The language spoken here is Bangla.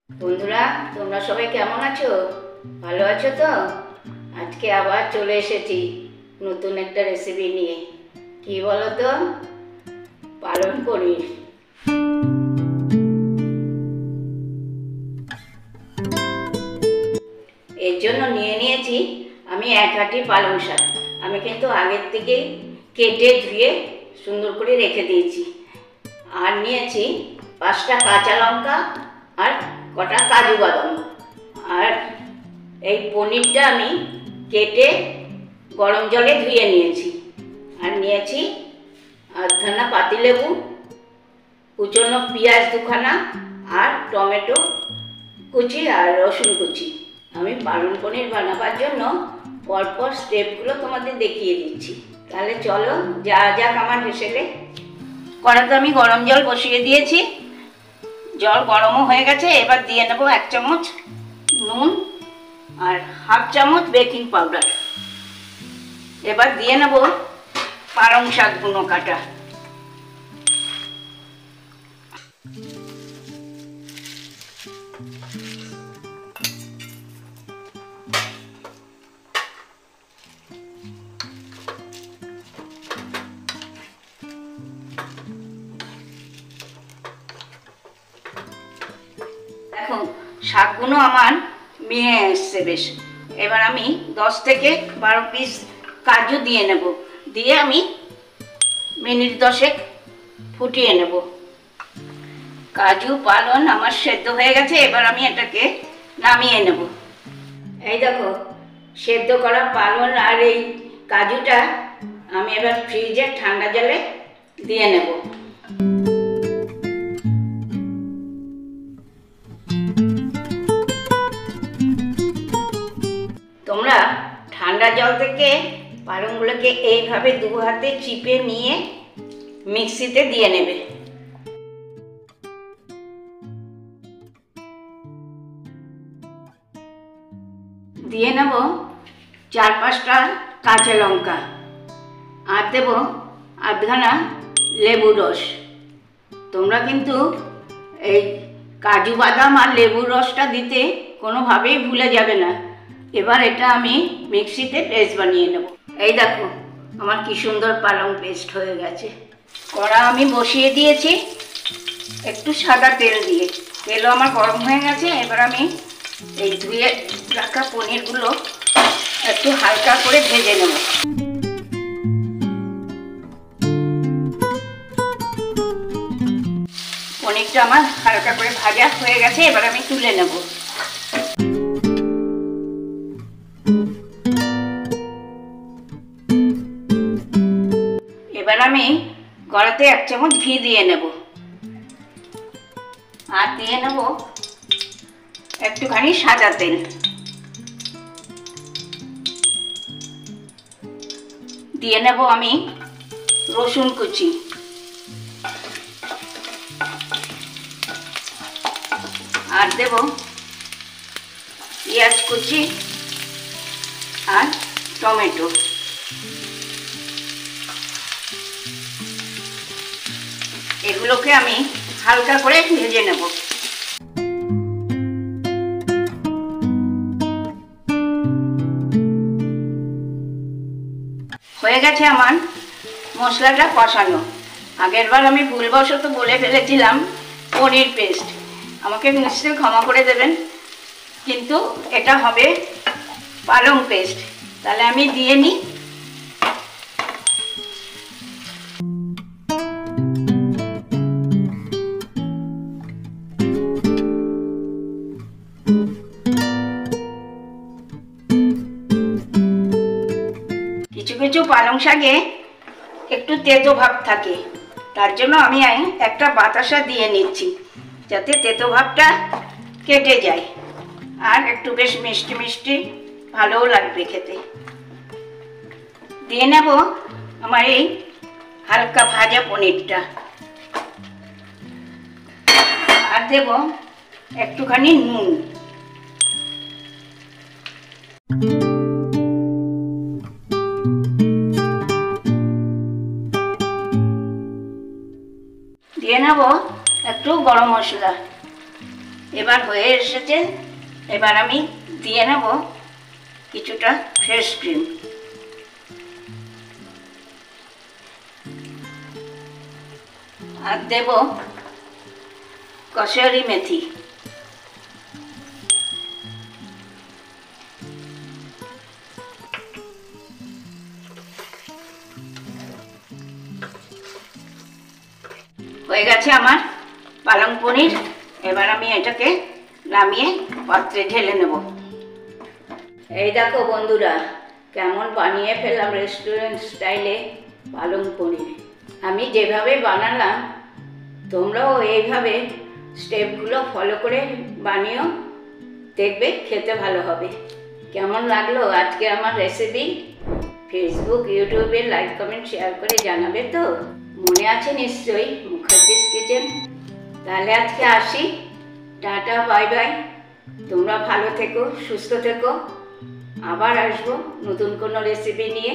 বন্ধুরা, তোমরা সবাই কেমন আছো? ভালো আছো তো? আজকে আবার চলে এসেছি নতুন একটা রেসিপি নিয়ে। কি বলো তো? পালং পনির। এর জন্য নিয়ে নিয়েছি আমি 1 আঁটি পালং শাক। আমি কিন্তু আগের থেকে কেটে ধুয়ে সুন্দর করে রেখে দিয়েছি। আর নিয়েছি 5টা কাঁচা লঙ্কা আর কটা কাজু বাদাম। আর এই পনিরটা আমি কেটে গরম জলে ধুয়ে নিয়েছি। আর নিয়েছি আধখানা পাতিলেবু, কুচনো পেঁয়াজ 2খানা, আর টমেটো কুচি আর রসুন কুচি। আমি পালং পনির বানাবার জন্য পরপর স্টেপগুলো তোমাদের দেখিয়ে দিচ্ছি। তাহলে চলো যাওয়া যাক আমার হেসেলে। কড়াতে আমি গরম জল বসিয়ে দিয়েছি। জল গরমও হয়ে গেছে। এবার দিয়ে নেব 1 চামচ নুন আর 1/2 চামচ বেকিং পাউডার। এবার দিয়ে নেব পালং শাকগুলো কাটা। দেখুন শাকগুলো আমার মিয়ে এসছে বেশ। এবার আমি 10 থেকে 12 পিস কাজু দিয়ে নেব। দিয়ে আমি মিনিট 10 ফুটিয়ে নেব। কাজু পালং আমার সেদ্ধ হয়ে গেছে। এবার আমি এটাকে নামিয়ে নেব। এই দেখো সেদ্ধ করা পালং আর এই কাজুটা আমি এবার ফ্রিজে ঠান্ডা জলে দিয়ে নেব। তোমরা ঠান্ডা জল থেকে পালংগুলোকে এইভাবে 2 হাতে চিপে নিয়ে মিক্সিতে দিয়ে নেবে। দিয়ে নেব 4-5টা কাঁচা লঙ্কা আর দেব আধখানা লেবুর রস। তোমরা কিন্তু এই কাজু বাদাম আর লেবুর রসটা দিতে কোনোভাবেই ভুলে যাবে না। এবার এটা আমি মিক্সিতে পেস্ট বানিয়ে নেব। এই দেখো আমার কি সুন্দর পালং পেস্ট হয়ে গেছে। কড়া আমি বসিয়ে দিয়েছি একটু সাদা তেল দিয়ে। তেলও আমার গরম হয়ে গেছে। এবার আমি এই ধুয়ে রাখা পনিরগুলো একটু হালকা করে ভেজে নেব। পনিরটা আমার হালকা করে ভাজা হয়ে গেছে। এবার আমি তুলে নেব। এবার আমি কড়াতে 1 চামচ ঘি দিয়ে নেব। আর দিয়ে নেব একটুখানি সাদা তেল। দিয়ে নেব আমি রসুন কুচি। আর দেব পেঁয়াজ কুচি আর টমেটো। এগুলোকে আমি হালকা করে ভেজে নেব। হয়ে গেছে আমার মশলাটা কষানো। আগেরবার আমি ভুলবশত বলে ফেলেছিলাম পনির পেস্ট। আমাকে নিশ্চয়ই ক্ষমা করে দেবেন। কিন্তু এটা হবে পালং পেস্ট। তাহলে আমি দিয়ে নিই। কিছু কিছু পালং শাকে একটু তেতো ভাব থাকে। তার জন্য আমি একটা বাতাসা দিয়ে নিচ্ছি যাতে তেতো ভাবটা কেটে যায়। আর একটু বেশ মিষ্টি মিষ্টি ভালোও লাগবে খেতে। দিয়ে নেব আমার এই হালকা ভাজা পনিরটা। আর দেব একটুখানি নুন। দিয়ে নেব একটু গরম মশলা। এবার হয়ে এসেছে। এবার আমি দিয়ে নেব কিছুটা ফ্রেশ ক্রিম। আর দেব কসুরি মেথি। হয়ে গেছে আমার পালং পনির। এবার আমি এটাকে নামিয়ে পাত্রে ঢেলে নেব। এই দেখো বন্ধুরা, কেমন বানিয়ে ফেললাম রেস্টুরেন্ট স্টাইলে পালং পনির। আমি যেভাবে বানালাম তোমরাও এইভাবে স্টেপগুলো ফলো করে বানিও, দেখবে খেতে ভালো হবে। কেমন লাগলো আজকে আমার রেসিপি? ফেসবুক, ইউটিউবে লাইক, কমেন্ট, শেয়ার করে জানাবে তো? মনে আছে নিশ্চয়ই মুখার্জিস কিচেন। তাহলে আজকে আসি, টাটা, বাই বাই। তোমরা ভালো থেকো, সুস্থ থেকো। আবার আসবো নতুন কোনো রেসিপি নিয়ে।